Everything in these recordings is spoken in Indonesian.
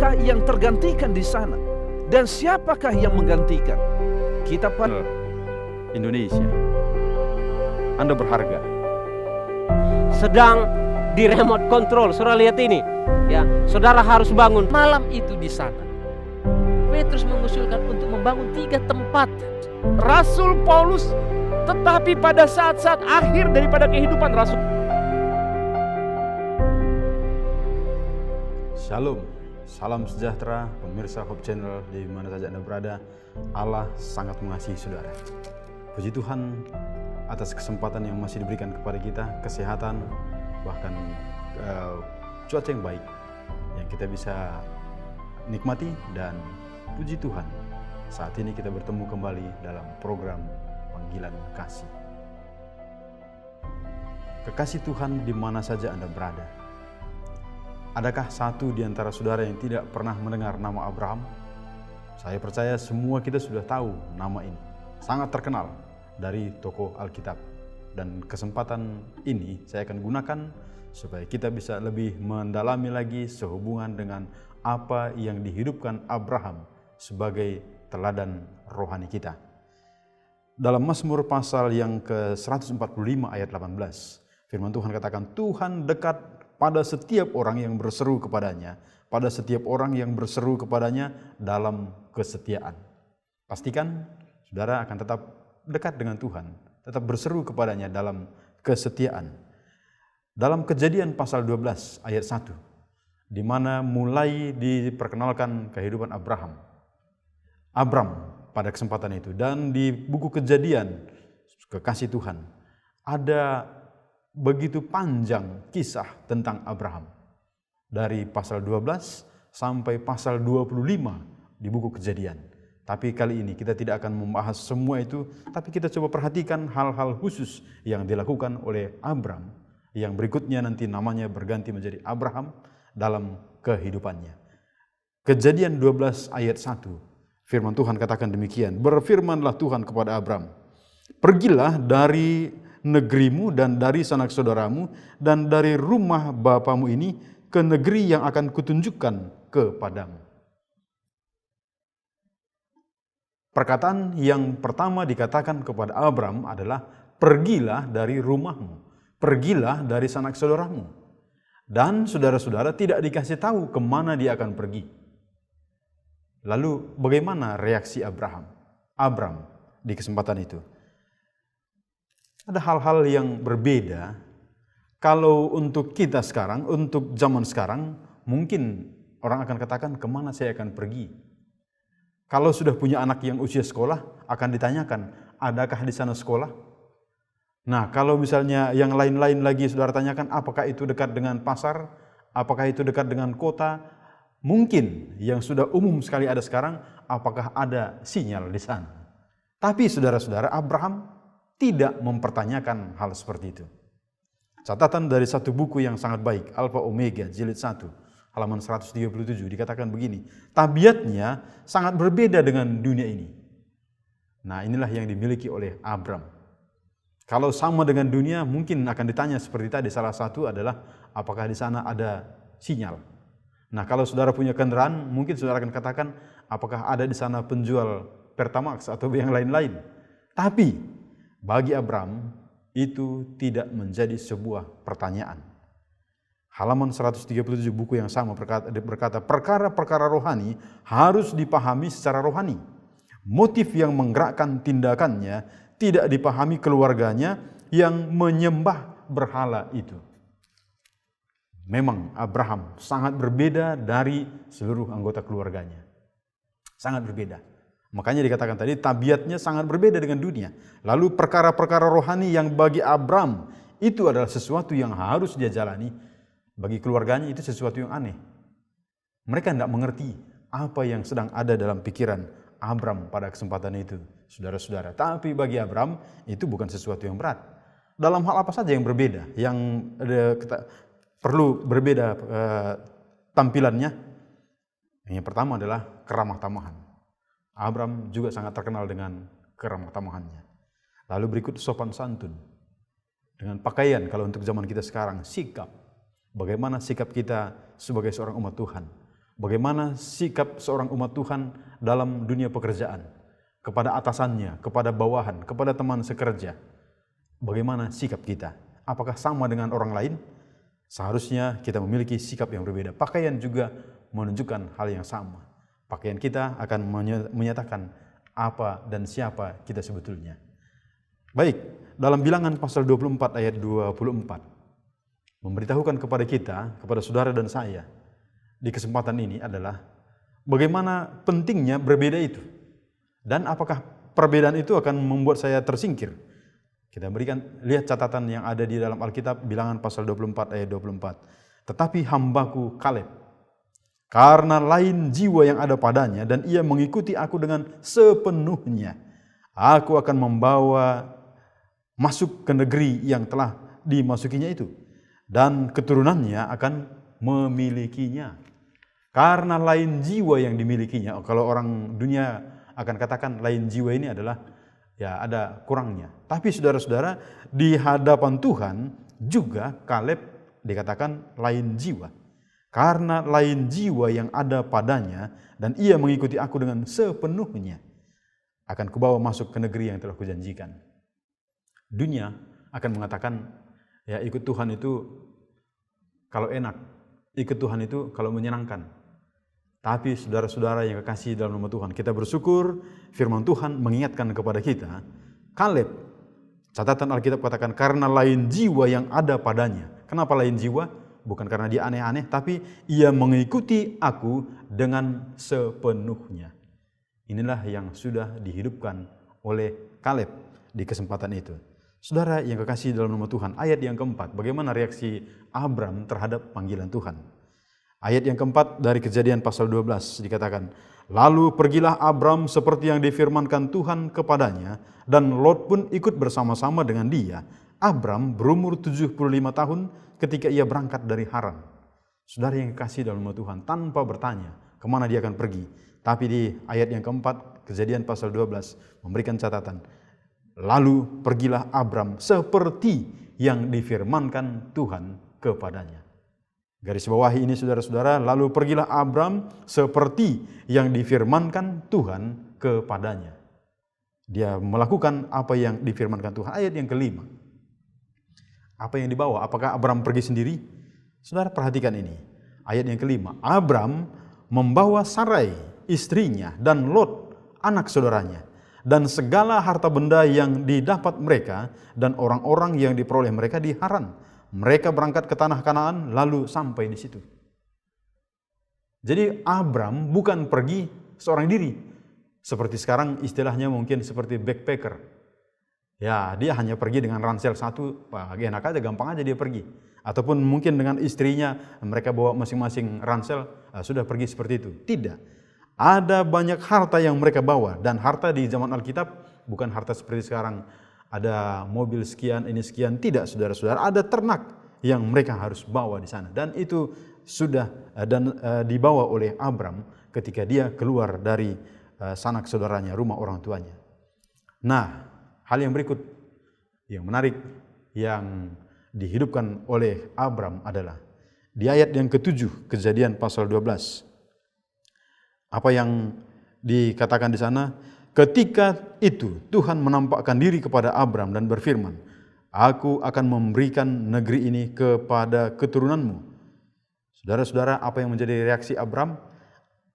siapakah yang tergantikan di sana? Dan siapakah yang menggantikan? Kita Indonesia, Anda berharga. Sedang di remote control, saudara lihat ini. Ya, saudara harus bangun malam itu di sana. Petrus mengusulkan untuk membangun 3 tempat. Rasul Paulus, tetapi pada saat-saat akhir daripada kehidupan Rasul. Shalom, salam sejahtera pemirsa Hope Channel di mana saja Anda berada. Allah sangat mengasihi saudara. Puji Tuhan atas kesempatan yang masih diberikan kepada kita, kesehatan, bahkan cuaca yang baik yang kita bisa nikmati, dan puji Tuhan saat ini kita bertemu kembali dalam program Panggilan Kasih. Kekasih Tuhan di mana saja Anda berada. Adakah satu di antara saudara yang tidak pernah mendengar nama Abraham? Saya percaya semua kita sudah tahu nama ini. Sangat terkenal dari tokoh Alkitab. Dan kesempatan ini saya akan gunakan supaya kita bisa lebih mendalami lagi sehubungan dengan apa yang dihidupkan Abraham sebagai teladan rohani kita. Dalam Mazmur pasal yang ke-145 ayat 18, firman Tuhan katakan, Tuhan dekat pada setiap orang yang berseru kepadanya, pada setiap orang yang berseru kepadanya dalam kesetiaan. Pastikan saudara akan tetap dekat dengan Tuhan, tetap berseru kepadanya dalam kesetiaan. Dalam Kejadian pasal 12 ayat 1, di mana mulai diperkenalkan kehidupan Abram pada kesempatan itu. Dan di buku Kejadian, kekasih Tuhan, ada begitu panjang kisah tentang Abraham. Dari pasal 12 sampai pasal 25 di buku Kejadian. Tapi kali ini kita tidak akan membahas semua itu, tapi kita coba perhatikan hal-hal khusus yang dilakukan oleh Abram, yang berikutnya nanti namanya berganti menjadi Abraham dalam kehidupannya. Kejadian 12 ayat 1, firman Tuhan katakan demikian, berfirmanlah Tuhan kepada Abram, pergilah dari negerimu dan dari sanak saudaramu dan dari rumah bapamu ini ke negeri yang akan kutunjukkan kepadamu. Perkataan yang pertama dikatakan kepada Abram adalah pergilah dari rumahmu, pergilah dari sanak saudaramu. Dan saudara-saudara tidak dikasih tahu kemana dia akan pergi. Lalu bagaimana reaksi Abram di kesempatan itu? Ada hal-hal yang berbeda. Kalau untuk kita sekarang, untuk zaman sekarang, mungkin orang akan katakan, kemana saya akan pergi? Kalau sudah punya anak yang usia sekolah, akan ditanyakan, adakah di sana sekolah? Nah, kalau misalnya yang lain-lain lagi saudara tanyakan, apakah itu dekat dengan pasar? Apakah itu dekat dengan kota? Mungkin yang sudah umum sekali ada sekarang, apakah ada sinyal di sana? Tapi saudara-saudara, Abraham tidak mempertanyakan hal seperti itu. Catatan dari satu buku yang sangat baik, Alpha Omega, jilid 1, halaman 137, dikatakan begini, tabiatnya sangat berbeda dengan dunia ini. Nah, inilah yang dimiliki oleh Abram. Kalau sama dengan dunia, mungkin akan ditanya seperti tadi, salah satu adalah, apakah di sana ada sinyal? Nah, kalau saudara punya kendaraan, mungkin saudara akan katakan, apakah ada di sana penjual Pertamax atau yang lain-lain? Tapi bagi Abram itu tidak menjadi sebuah pertanyaan. Halaman 137 buku yang sama berkata, perkara-perkara rohani harus dipahami secara rohani. Motif yang menggerakkan tindakannya tidak dipahami keluarganya yang menyembah berhala itu. Memang Abraham sangat berbeda dari seluruh anggota keluarganya. Sangat berbeda. Makanya dikatakan tadi tabiatnya sangat berbeda dengan dunia. Lalu perkara-perkara rohani yang bagi Abram itu adalah sesuatu yang harus dia jalani. Bagi keluarganya itu sesuatu yang aneh. Mereka tidak mengerti apa yang sedang ada dalam pikiran Abram pada kesempatan itu, saudara-saudara. Tapi bagi Abram itu bukan sesuatu yang berat. Dalam hal apa saja yang berbeda, yang perlu berbeda tampilannya. Yang pertama adalah keramah tamahan. Abram juga sangat terkenal dengan keramah tamahannya. Lalu berikut sopan santun. Dengan pakaian, kalau untuk zaman kita sekarang, sikap. Bagaimana sikap kita sebagai seorang umat Tuhan. Bagaimana sikap seorang umat Tuhan dalam dunia pekerjaan, kepada atasannya, kepada bawahan, kepada teman sekerja. Bagaimana sikap kita? Apakah sama dengan orang lain? Seharusnya kita memiliki sikap yang berbeda. Pakaian juga menunjukkan hal yang sama. Pakaian kita akan menyatakan apa dan siapa kita sebetulnya. Baik, dalam Bilangan pasal 24 ayat 24 memberitahukan kepada kita, kepada saudara dan saya di kesempatan ini adalah bagaimana pentingnya berbeda itu. Dan apakah perbedaan itu akan membuat saya tersingkir? Kita lihat catatan yang ada di dalam Alkitab, Bilangan pasal 24 ayat 24. Tetapi hambaku Kaleb, karena lain jiwa yang ada padanya dan ia mengikuti aku dengan sepenuhnya, aku akan membawa masuk ke negeri yang telah dimasukinya itu, dan keturunannya akan memilikinya. Karena lain jiwa yang dimilikinya. Kalau orang dunia akan katakan lain jiwa ini adalah ya ada kurangnya. Tapi saudara-saudara, di hadapan Tuhan juga Kaleb dikatakan lain jiwa. Karena lain jiwa yang ada padanya dan ia mengikuti aku dengan sepenuhnya, akan kubawa masuk ke negeri yang telah kujanjikan. Dunia akan mengatakan ya ikut Tuhan itu kalau enak, ikut Tuhan itu kalau menyenangkan. Tapi saudara-saudara yang kekasih dalam nama Tuhan, kita bersyukur firman Tuhan mengingatkan kepada kita, Kaleb, catatan Alkitab katakan karena lain jiwa yang ada padanya. Kenapa lain jiwa? Bukan karena dia aneh-aneh, tapi ia mengikuti aku dengan sepenuhnya. Inilah yang sudah dihidupkan oleh Kaleb di kesempatan itu. Saudara yang kekasih dalam nama Tuhan, ayat yang keempat, bagaimana reaksi Abram terhadap panggilan Tuhan? Ayat yang keempat dari Kejadian pasal 12 dikatakan, lalu pergilah Abram seperti yang difirmankan Tuhan kepadanya, dan Lot pun ikut bersama-sama dengan dia. Abram berumur 75 tahun ketika ia berangkat dari Haran. Saudara yang kekasih dalam nama Tuhan, tanpa bertanya kemana dia akan pergi. Tapi di ayat yang keempat, Kejadian pasal 12 memberikan catatan, lalu pergilah Abram seperti yang difirmankan Tuhan kepadanya. Garis bawahi ini saudara-saudara, lalu pergilah Abram seperti yang difirmankan Tuhan kepadanya. Dia melakukan apa yang difirmankan Tuhan. Ayat yang kelima. Apa yang dibawa? Apakah Abram pergi sendiri? Saudara perhatikan ini. Ayat yang kelima. Abram membawa Sarai istrinya dan Lot anak saudaranya dan segala harta benda yang didapat mereka dan orang-orang yang diperoleh mereka di Haran. Mereka berangkat ke tanah Kanaan lalu sampai di situ. Jadi Abram bukan pergi seorang diri. Seperti sekarang istilahnya mungkin seperti backpacker. Ya, dia hanya pergi dengan ransel satu, enak aja, gampang aja dia pergi. Ataupun mungkin dengan istrinya, mereka bawa masing-masing ransel, sudah pergi seperti itu. Tidak. Ada banyak harta yang mereka bawa. Dan harta di zaman Alkitab bukan harta seperti sekarang. Ada mobil sekian, ini sekian. Tidak, saudara-saudara. Ada ternak yang mereka harus bawa di sana. Dan itu sudah dibawa oleh Abram ketika dia keluar dari sanak saudaranya, rumah orang tuanya. Nah, hal yang berikut yang menarik yang dihidupkan oleh Abram adalah di ayat yang ke-7 Kejadian pasal 12. Apa yang dikatakan di sana? Ketika itu Tuhan menampakkan diri kepada Abram dan berfirman, aku akan memberikan negeri ini kepada keturunanmu. Saudara-saudara, apa yang menjadi reaksi Abram?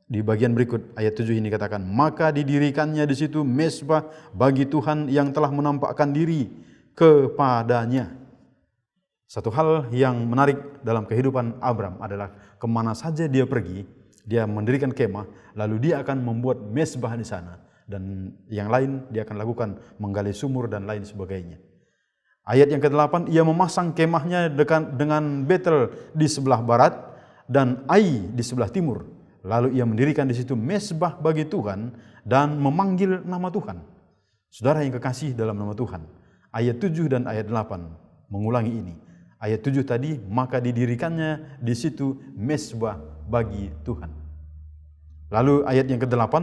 Di bagian berikut ayat 7 ini katakan, maka didirikannya di situ mezbah bagi Tuhan yang telah menampakkan diri kepadanya. Satu hal yang menarik dalam kehidupan Abram adalah kemana saja dia pergi, dia mendirikan kemah, lalu dia akan membuat mezbah di sana. Dan yang lain dia akan lakukan menggali sumur dan lain sebagainya. Ayat yang ke-8, ia memasang kemahnya dengan Betel di sebelah barat dan Ai di sebelah timur. Lalu ia mendirikan di situ mezbah bagi Tuhan dan memanggil nama Tuhan. Saudara yang kekasih dalam nama Tuhan, ayat 7 dan ayat 8 mengulangi ini. Ayat 7 tadi, maka didirikannya di situ mezbah bagi Tuhan. Lalu ayat yang ke-8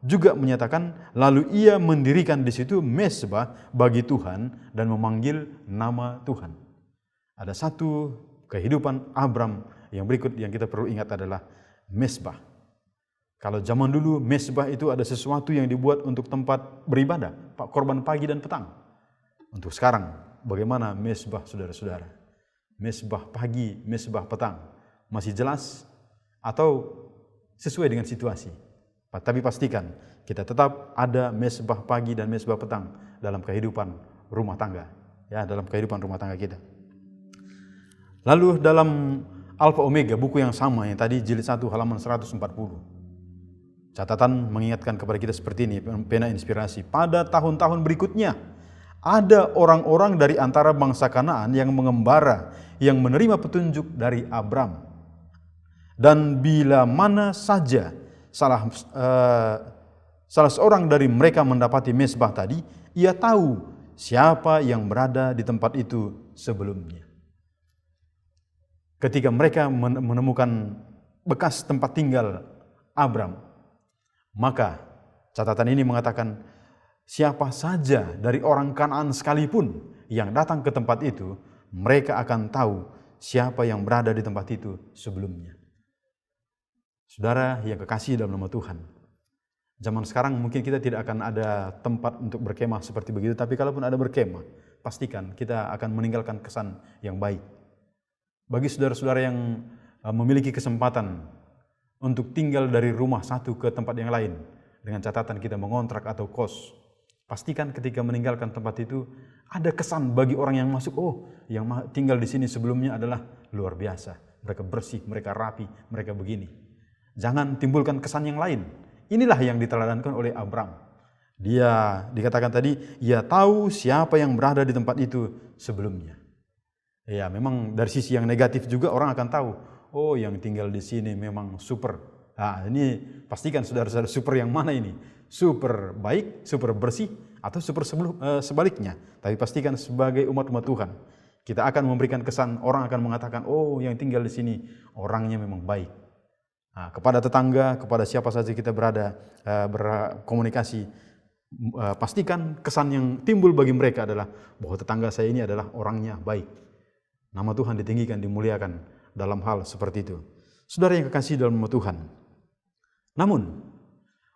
juga menyatakan, lalu ia mendirikan di situ mezbah bagi Tuhan dan memanggil nama Tuhan. Ada satu kehidupan Abram yang berikut yang kita perlu ingat adalah mesbah. Kalau zaman dulu mesbah itu ada sesuatu yang dibuat untuk tempat beribadah, korban pagi dan petang. Untuk sekarang, bagaimana mesbah saudara-saudara? Mesbah pagi, mesbah petang, masih jelas atau sesuai dengan situasi? Tapi pastikan kita tetap ada mesbah pagi dan mesbah petang dalam kehidupan rumah tangga, ya, dalam kehidupan rumah tangga kita. Lalu dalam Alfa Omega, buku yang sama yang tadi jilid 1 halaman 140. Catatan mengingatkan kepada kita seperti ini, pena inspirasi. Pada tahun-tahun berikutnya, ada orang-orang dari antara bangsa Kanaan yang mengembara, yang menerima petunjuk dari Abram. Dan bila mana saja salah seorang dari mereka mendapati mesbah tadi, ia tahu siapa yang berada di tempat itu sebelumnya. Ketika mereka menemukan bekas tempat tinggal Abram, maka catatan ini mengatakan siapa saja dari orang Kanaan sekalipun yang datang ke tempat itu, mereka akan tahu siapa yang berada di tempat itu sebelumnya. Saudara yang kekasih dalam nama Tuhan, zaman sekarang mungkin kita tidak akan ada tempat untuk berkemah seperti begitu, tapi kalaupun ada berkemah, pastikan kita akan meninggalkan kesan yang baik. Bagi saudara-saudara yang memiliki kesempatan untuk tinggal dari rumah satu ke tempat yang lain, dengan catatan kita mengontrak atau kos, pastikan ketika meninggalkan tempat itu ada kesan bagi orang yang masuk, oh, yang tinggal di sini sebelumnya adalah luar biasa, mereka bersih, mereka rapi, mereka begini. Jangan timbulkan kesan yang lain. Inilah yang diteladankan oleh Abram. Dia dikatakan tadi, ia tahu siapa yang berada di tempat itu sebelumnya. Ya, memang dari sisi yang negatif juga orang akan tahu, oh, yang tinggal di sini memang super. Nah, ini pastikan saudara-saudara, super yang mana ini? Super baik, super bersih, atau super sebaliknya. Tapi pastikan sebagai umat-umat Tuhan, kita akan memberikan kesan, orang akan mengatakan, oh, yang tinggal di sini orangnya memang baik. Nah, kepada tetangga, kepada siapa saja kita berada berkomunikasi, pastikan kesan yang timbul bagi mereka adalah bahwa tetangga saya ini adalah orangnya baik. Nama Tuhan ditinggikan, dimuliakan dalam hal seperti itu. Saudara yang kekasih dalam nama Tuhan. Namun,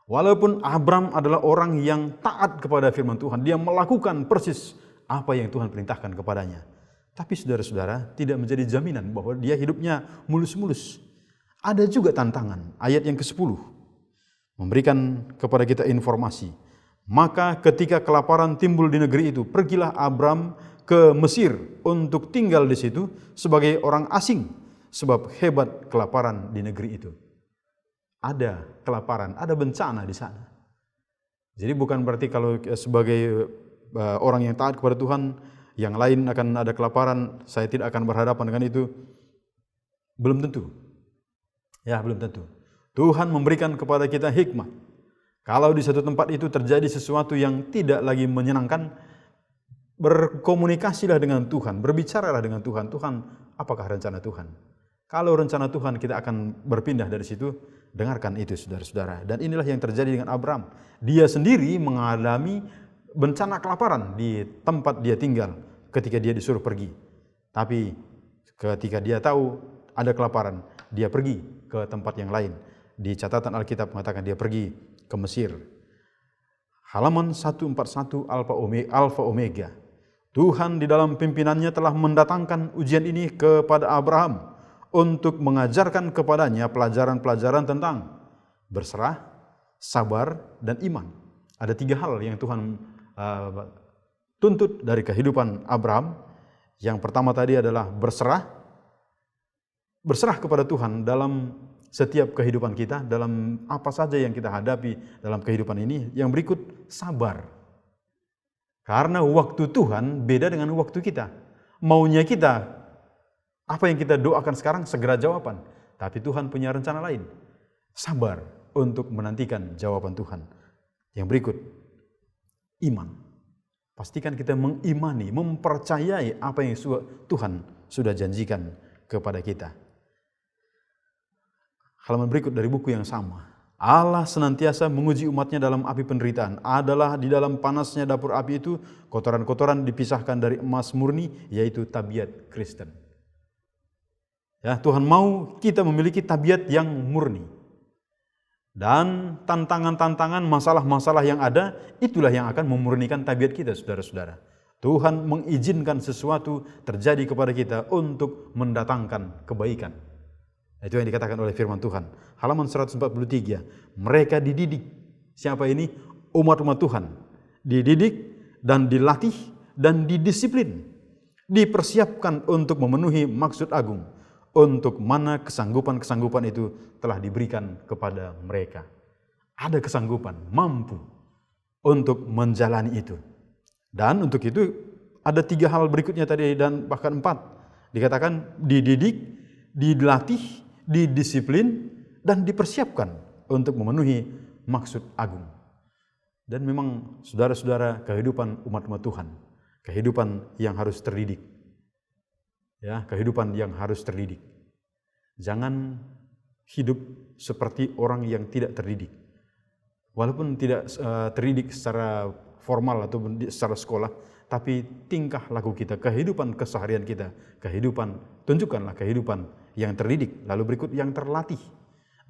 walaupun Abram adalah orang yang taat kepada firman Tuhan, dia melakukan persis apa yang Tuhan perintahkan kepadanya. Tapi saudara-saudara, tidak menjadi jaminan bahwa dia hidupnya mulus-mulus. Ada juga tantangan. Ayat yang ke-10 memberikan kepada kita informasi. Maka ketika kelaparan timbul di negeri itu, pergilah Abram ke Mesir untuk tinggal di situ sebagai orang asing, sebab hebat kelaparan di negeri itu. Ada kelaparan, ada bencana di sana. Jadi bukan berarti kalau sebagai orang yang taat kepada Tuhan, yang lain akan ada kelaparan, saya tidak akan berhadapan dengan itu. Belum tentu. Ya, belum tentu. Tuhan memberikan kepada kita hikmah. Kalau di satu tempat itu terjadi sesuatu yang tidak lagi menyenangkan, berkomunikasilah dengan Tuhan, berbicaralah dengan Tuhan. Tuhan, apakah rencana Tuhan? Kalau rencana Tuhan, kita akan berpindah dari situ. Dengarkan itu, saudara-saudara. Dan inilah yang terjadi dengan Abram. Dia sendiri mengalami bencana kelaparan di tempat dia tinggal ketika dia disuruh pergi. Tapi ketika dia tahu ada kelaparan, dia pergi ke tempat yang lain. Di catatan Alkitab mengatakan dia pergi ke Mesir. Halaman 141 Alfa Omega. Tuhan di dalam pimpinannya telah mendatangkan ujian ini kepada Abraham untuk mengajarkan kepadanya pelajaran-pelajaran tentang berserah, sabar, dan iman. Ada 3 hal yang Tuhan tuntut dari kehidupan Abraham. Yang pertama tadi adalah berserah kepada Tuhan dalam setiap kehidupan kita, dalam apa saja yang kita hadapi dalam kehidupan ini. Yang berikut, sabar. Karena waktu Tuhan beda dengan waktu kita. Maunya kita, apa yang kita doakan sekarang segera jawaban. Tapi Tuhan punya rencana lain. Sabar untuk menantikan jawaban Tuhan. Yang berikut, iman. Pastikan kita mengimani, mempercayai apa yang Tuhan sudah janjikan kepada kita. Halaman berikut dari buku yang sama. Allah senantiasa menguji umatnya dalam api penderitaan. Adalah di dalam panasnya dapur api itu, kotoran-kotoran dipisahkan dari emas murni, yaitu tabiat Kristen. Ya, Tuhan mau kita memiliki tabiat yang murni. Dan tantangan-tantangan, masalah-masalah yang ada, itulah yang akan memurnikan tabiat kita, saudara-saudara. Tuhan mengizinkan sesuatu terjadi kepada kita untuk mendatangkan kebaikan. Itu yang dikatakan oleh firman Tuhan. Halaman 143, mereka dididik. Siapa ini? Umat-umat Tuhan. Dididik dan dilatih dan didisiplin. Dipersiapkan untuk memenuhi maksud agung. Untuk mana kesanggupan-kesanggupan itu telah diberikan kepada mereka. Ada kesanggupan, mampu untuk menjalani itu. Dan untuk itu ada 3 hal berikutnya tadi dan bahkan 4. Dikatakan dididik, dilatih, didisiplin, dan dipersiapkan untuk memenuhi maksud agung. Dan memang saudara-saudara, kehidupan umat-umat Tuhan, kehidupan yang harus terdidik. Ya, kehidupan yang harus terdidik. Jangan hidup seperti orang yang tidak terdidik. Walaupun tidak terdidik secara formal atau secara sekolah, tapi tingkah laku kita, kehidupan keseharian kita, tunjukkanlah kehidupan yang terdidik, lalu berikut yang terlatih.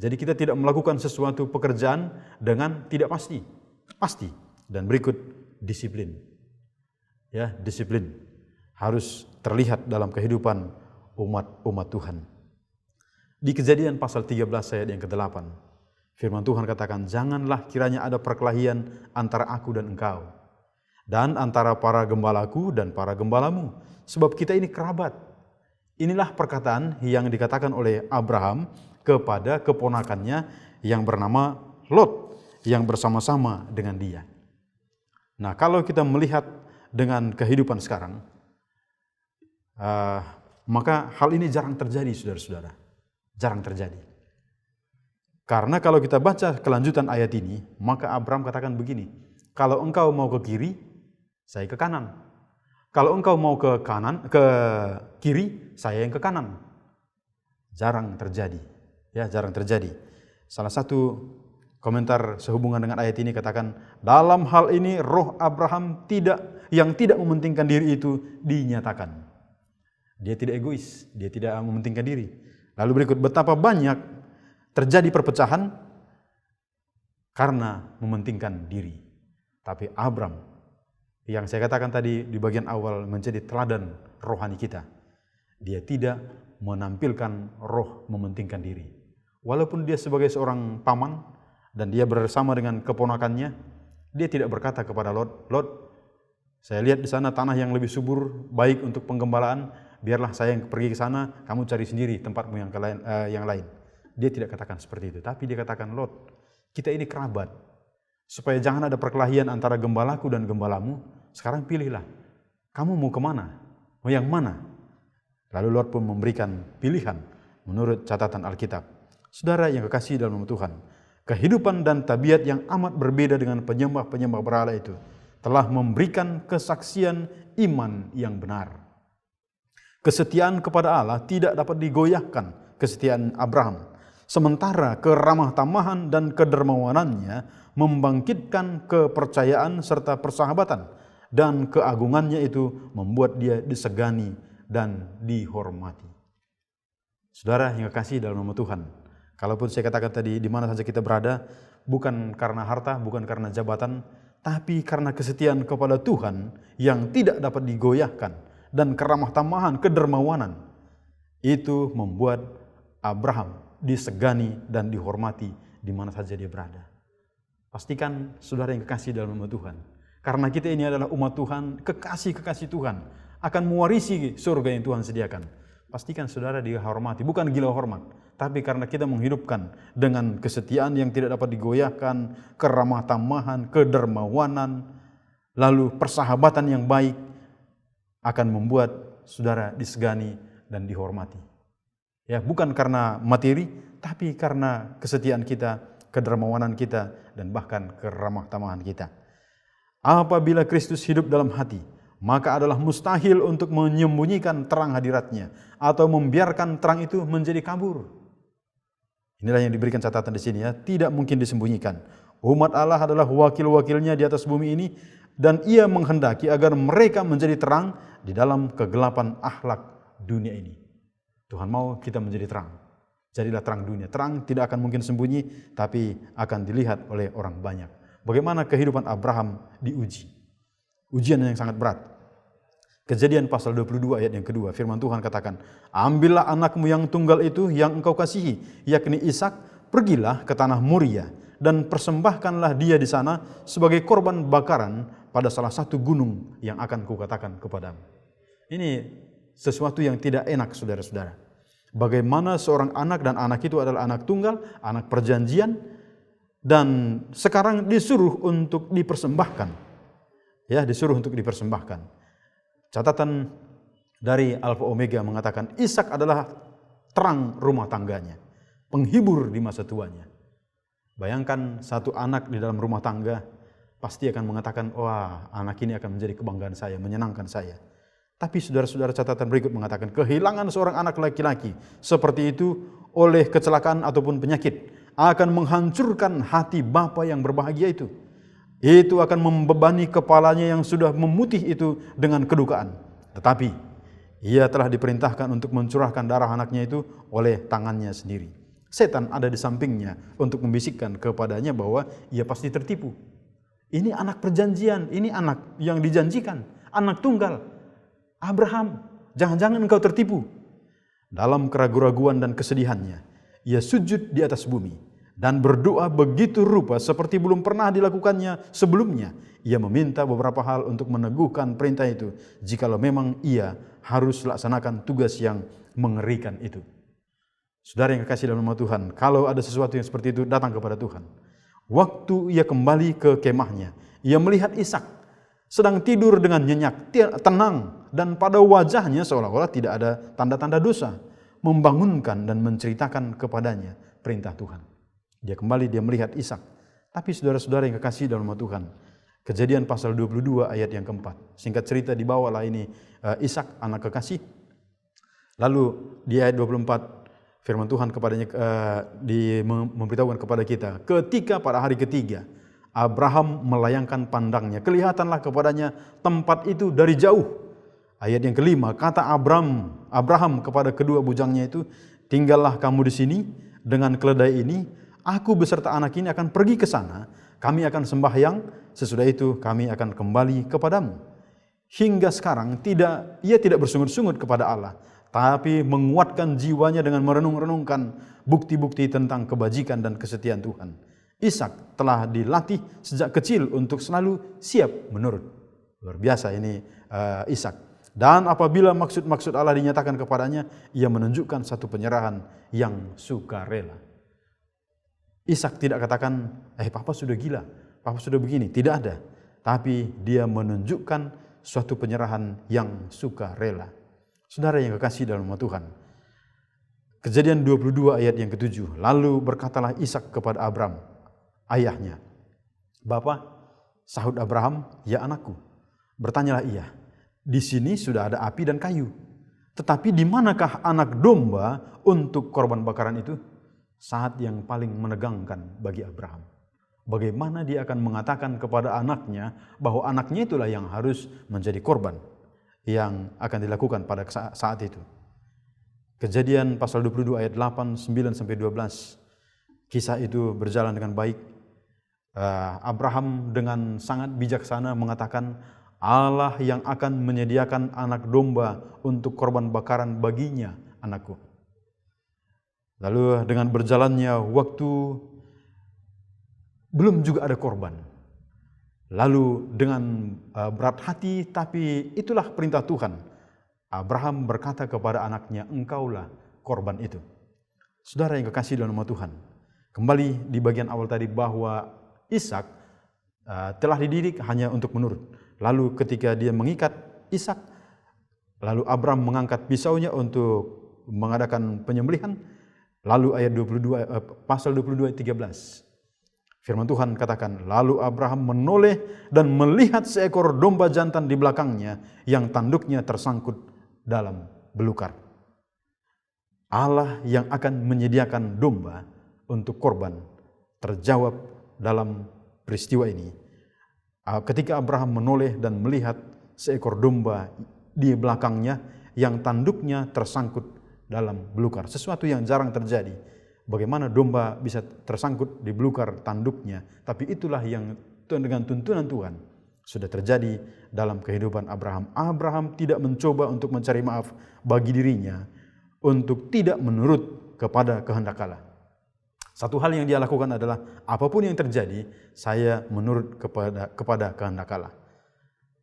Jadi kita tidak melakukan sesuatu pekerjaan dengan tidak pasti. Dan berikut disiplin. Ya, disiplin harus terlihat dalam kehidupan umat Tuhan. Di Kejadian pasal 13 ayat yang ke-8, firman Tuhan katakan, janganlah kiranya ada perkelahian antara aku dan engkau, dan antara para gembalaku dan para gembalamu, sebab kita ini kerabat. Inilah perkataan yang dikatakan oleh Abraham kepada keponakannya yang bernama Lot, yang bersama-sama dengan dia. Nah, kalau kita melihat dengan kehidupan sekarang, maka hal ini jarang terjadi, saudara-saudara. Jarang terjadi. Karena kalau kita baca kelanjutan ayat ini, maka Abraham katakan begini, kalau engkau mau ke kiri, saya ke kanan. Kalau engkau mau ke kiri, saya yang ke kanan. Jarang terjadi. Ya, jarang terjadi. Salah satu komentar sehubungan dengan ayat ini katakan, dalam hal ini roh Abraham yang tidak mementingkan diri itu dinyatakan. Dia tidak egois, dia tidak mementingkan diri. Lalu berikut, betapa banyak terjadi perpecahan karena mementingkan diri. Tapi Abraham, yang saya katakan tadi di bagian awal, menjadi teladan rohani kita. Dia tidak menampilkan roh mementingkan diri. Walaupun dia sebagai seorang paman dan dia bersama dengan keponakannya, dia tidak berkata kepada Lot, saya lihat di sana tanah yang lebih subur, baik untuk penggembalaan, biarlah saya yang pergi ke sana, kamu cari sendiri tempatmu yang lain. Dia tidak katakan seperti itu, tapi dia katakan, Lot, kita ini kerabat. Supaya jangan ada perkelahian antara gembalaku dan gembalamu, sekarang pilihlah, kamu mau kemana? Mau yang mana? Lalu Lot pun memberikan pilihan menurut catatan Alkitab. Saudara yang kekasih dalam nama Tuhan, kehidupan dan tabiat yang amat berbeda dengan penyembah-penyembah berhala itu telah memberikan kesaksian iman yang benar. Kesetiaan kepada Allah tidak dapat digoyahkan, kesetiaan Abraham. Sementara keramah tamahan dan kedermawanannya membangkitkan kepercayaan serta persahabatan, dan keagungannya itu membuat dia disegani dan dihormati. Saudara yang kekasih dalam nama Tuhan, kalaupun saya katakan tadi di mana saja kita berada, bukan karena harta, bukan karena jabatan, tapi karena kesetiaan kepada Tuhan yang tidak dapat digoyahkan, dan keramah tamahan, kedermawanan, itu membuat Abraham disegani dan dihormati di mana saja dia berada. Pastikan saudara yang kekasih dalam nama Tuhan, karena kita ini adalah umat Tuhan, kekasih-kekasih Tuhan, akan mewarisi surga yang Tuhan sediakan. Pastikan saudara dihormati, bukan gila hormat, tapi karena kita menghidupkan dengan kesetiaan yang tidak dapat digoyahkan, keramah tamahan, kedermawanan, lalu persahabatan yang baik, akan membuat saudara disegani dan dihormati. Ya, bukan karena materi, tapi karena kesetiaan kita, kedermawanan kita, dan bahkan keramah tamahan kita. Apabila Kristus hidup dalam hati, maka adalah mustahil untuk menyembunyikan terang hadiratnya atau membiarkan terang itu menjadi kabur. Inilah yang diberikan catatan di sini, ya, tidak mungkin disembunyikan. Umat Allah adalah wakil-wakilnya di atas bumi ini, dan Ia menghendaki agar mereka menjadi terang di dalam kegelapan akhlak dunia ini. Tuhan mau kita menjadi terang. Jadilah terang dunia. Terang tidak akan mungkin sembunyi, tapi akan dilihat oleh orang banyak. Bagaimana kehidupan Abraham diuji. Ujian yang sangat berat. Kejadian pasal 22 ayat yang kedua, firman Tuhan katakan, ambillah anakmu yang tunggal itu yang engkau kasihi, yakni Ishak, pergilah ke tanah Moria, dan persembahkanlah dia di sana sebagai korban bakaran pada salah satu gunung yang akan kukatakan kepadamu. Ini sesuatu yang tidak enak, saudara-saudara. Bagaimana seorang anak, dan anak itu adalah anak tunggal, anak perjanjian, dan sekarang disuruh untuk dipersembahkan. Ya, disuruh untuk dipersembahkan. Catatan dari Alfa Omega mengatakan Ishak adalah terang rumah tangganya, penghibur di masa tuanya. Bayangkan satu anak di dalam rumah tangga pasti akan mengatakan, wah, anak ini akan menjadi kebanggaan saya, menyenangkan saya. Tapi saudara-saudara, catatan berikut mengatakan kehilangan seorang anak laki-laki seperti itu oleh kecelakaan ataupun penyakit akan menghancurkan hati bapa yang berbahagia itu. Itu akan membebani kepalanya yang sudah memutih itu dengan kedukaan. Tetapi ia telah diperintahkan untuk mencurahkan darah anaknya itu oleh tangannya sendiri. Setan ada di sampingnya untuk membisikkan kepadanya bahwa ia pasti tertipu. Ini anak perjanjian, ini anak yang dijanjikan, anak tunggal. Abraham, jangan-jangan engkau tertipu. Dalam keraguan-raguan dan kesedihannya, ia sujud di atas bumi dan berdoa begitu rupa seperti belum pernah dilakukannya sebelumnya. Ia meminta beberapa hal untuk meneguhkan perintah itu, jikalau memang ia harus laksanakan tugas yang mengerikan itu. Saudara yang kekasih dalam nama Tuhan, kalau ada sesuatu yang seperti itu, datang kepada Tuhan. Waktu ia kembali ke kemahnya, ia melihat Ishak sedang tidur dengan nyenyak, tenang, dan pada wajahnya seolah-olah tidak ada tanda-tanda dosa, membangunkan dan menceritakan kepadanya perintah Tuhan. Dia kembali, dia melihat Ishak. Tapi saudara-saudara yang kekasih dalam nama Tuhan, Kejadian pasal 22 ayat yang keempat. Singkat cerita, dibawalah ini Ishak, anak kekasih. Lalu di ayat 24, firman Tuhan kepadanya memberitahukan kepada kita, ketika pada hari ketiga Abraham melayangkan pandangnya, kelihatanlah kepadanya tempat itu dari jauh. Ayat yang kelima, kata Abraham kepada kedua bujangnya itu, tinggallah kamu di sini dengan keledai ini, aku beserta anak ini akan pergi ke sana, kami akan sembahyang, sesudah itu kami akan kembali kepadamu. Hingga sekarang ia tidak bersungut-sungut kepada Allah, tapi menguatkan jiwanya dengan merenung-renungkan bukti-bukti tentang kebajikan dan kesetiaan Tuhan. Ishak telah dilatih sejak kecil untuk selalu siap menurut. Luar biasa ini Ishak. Dan apabila maksud-maksud Allah dinyatakan kepadanya, ia menunjukkan satu penyerahan yang sukarela. Ishak tidak katakan, papa sudah gila, papa sudah begini. Tidak ada. Tapi dia menunjukkan suatu penyerahan yang sukarela. Saudara yang kekasih dalam nama Tuhan, Kejadian 22 ayat yang ke-7. Lalu berkatalah Ishak kepada Abram, ayahnya, Bapa, sahut Abraham, ya anakku. Bertanyalah ia, di sini sudah ada api dan kayu, tetapi di manakah anak domba untuk korban bakaran itu? Saat yang paling menegangkan bagi Abraham. Bagaimana dia akan mengatakan kepada anaknya bahwa anaknya itulah yang harus menjadi korban yang akan dilakukan pada saat itu. Kejadian pasal 22 ayat 8, 9 sampai 12. Kisah itu berjalan dengan baik. Abraham dengan sangat bijaksana mengatakan, Allah yang akan menyediakan anak domba untuk korban bakaran baginya, anakku. Lalu dengan berjalannya waktu, belum juga ada korban. Lalu dengan berat hati, tapi itulah perintah Tuhan. Abraham berkata kepada anaknya, engkaulah korban itu. Saudara yang kekasih dalam nama Tuhan, kembali di bagian awal tadi bahwa Ishak telah dididik hanya untuk menurut. Lalu ketika dia mengikat Ishak, lalu Abraham mengangkat pisaunya untuk mengadakan penyembelihan. Lalu ayat 22, pasal 22 ayat 13. Firman Tuhan katakan, lalu Abraham menoleh dan melihat seekor domba jantan di belakangnya yang tanduknya tersangkut dalam belukar. Allah yang akan menyediakan domba untuk korban terjawab dalam peristiwa ini. Ketika Abraham menoleh dan melihat seekor domba di belakangnya yang tanduknya tersangkut dalam belukar. Sesuatu yang jarang terjadi. Bagaimana domba bisa tersangkut di belukar tanduknya. Tapi itulah yang dengan tuntunan Tuhan sudah terjadi dalam kehidupan Abraham. Abraham tidak mencoba untuk mencari maaf bagi dirinya untuk tidak menurut kepada kehendak Allah. Satu hal yang dia lakukan adalah apapun yang terjadi, saya menurut kepada kehendak Allah.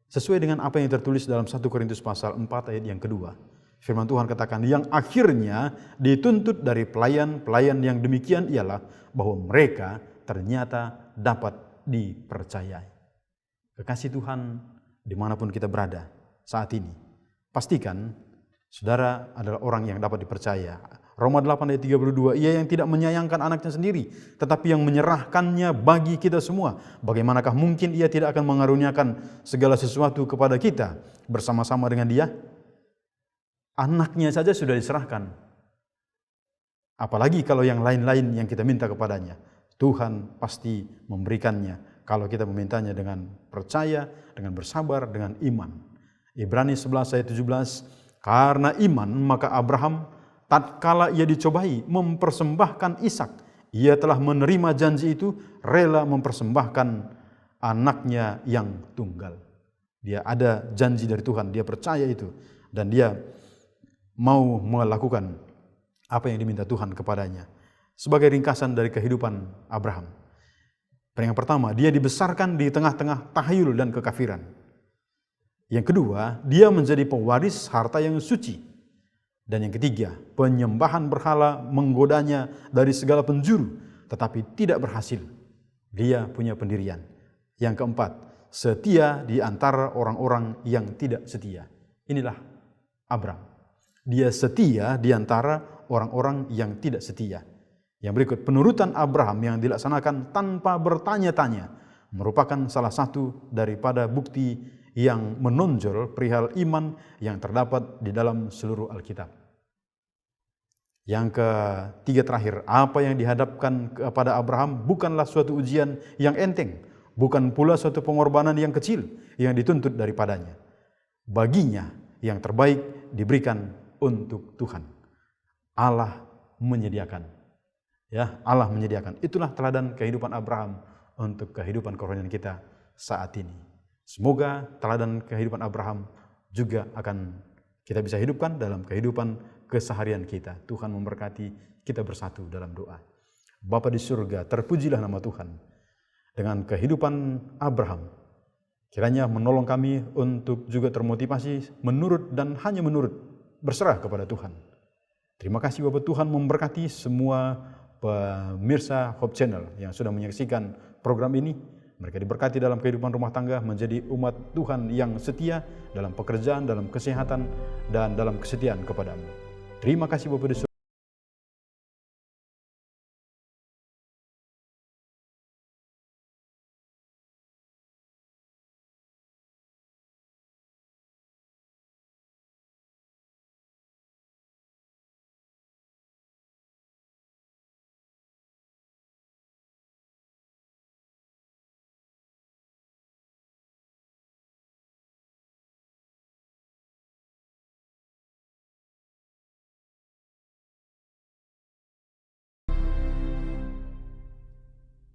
Sesuai dengan apa yang tertulis dalam 1 Korintus pasal 4 ayat yang kedua. Firman Tuhan katakan, yang akhirnya dituntut dari pelayan-pelayan yang demikian ialah bahwa mereka ternyata dapat dipercayai. Kekasih Tuhan dimanapun kita berada saat ini, pastikan saudara adalah orang yang dapat dipercaya. Roma 8 ayat 32, ia yang tidak menyayangkan anaknya sendiri, tetapi yang menyerahkannya bagi kita semua. Bagaimanakah mungkin ia tidak akan mengaruniakan segala sesuatu kepada kita bersama-sama dengan dia? Anaknya saja sudah diserahkan. Apalagi kalau yang lain-lain yang kita minta kepadanya. Tuhan pasti memberikannya kalau kita memintanya dengan percaya, dengan bersabar, dengan iman. Ibrani 11 ayat 17, karena iman maka Abraham tatkala ia dicobai mempersembahkan Ishak, ia telah menerima janji itu, rela mempersembahkan anaknya yang tunggal. Dia ada janji dari Tuhan, dia percaya itu, dan dia mau melakukan apa yang diminta Tuhan kepadanya. Sebagai ringkasan dari kehidupan Abraham. Yang pertama, dia dibesarkan di tengah-tengah tahayul dan kekafiran. Yang kedua, dia menjadi pewaris harta yang suci. Dan yang ketiga, penyembahan berhala menggodanya dari segala penjuru, tetapi tidak berhasil. Dia punya pendirian. Yang keempat, setia di antara orang-orang yang tidak setia. Inilah Abraham. Dia setia di antara orang-orang yang tidak setia. Yang berikut, penurutan Abraham yang dilaksanakan tanpa bertanya-tanya merupakan salah satu daripada bukti yang menonjol perihal iman yang terdapat di dalam seluruh Alkitab. Yang ketiga terakhir, apa yang dihadapkan kepada Abraham bukanlah suatu ujian yang enteng, bukan pula suatu pengorbanan yang kecil yang dituntut daripadanya. Baginya yang terbaik diberikan untuk Tuhan. Allah menyediakan. Ya, Allah menyediakan. Itulah teladan kehidupan Abraham untuk kehidupan kerohanian kita saat ini. Semoga teladan kehidupan Abraham juga akan kita bisa hidupkan dalam kehidupan keseharian kita. Tuhan memberkati kita bersatu dalam doa. Bapa di surga, terpujilah nama Tuhan. Dengan kehidupan Abraham, kiranya menolong kami untuk juga termotivasi menurut dan hanya menurut, berserah kepada Tuhan. Terima kasih Bapak, Tuhan memberkati semua pemirsa Hope Channel yang sudah menyaksikan program ini. Mereka diberkati dalam kehidupan rumah tangga, menjadi umat Tuhan yang setia dalam pekerjaan, dalam kesehatan, dan dalam kesetiaan kepadamu. Terima kasih Bapak di surga.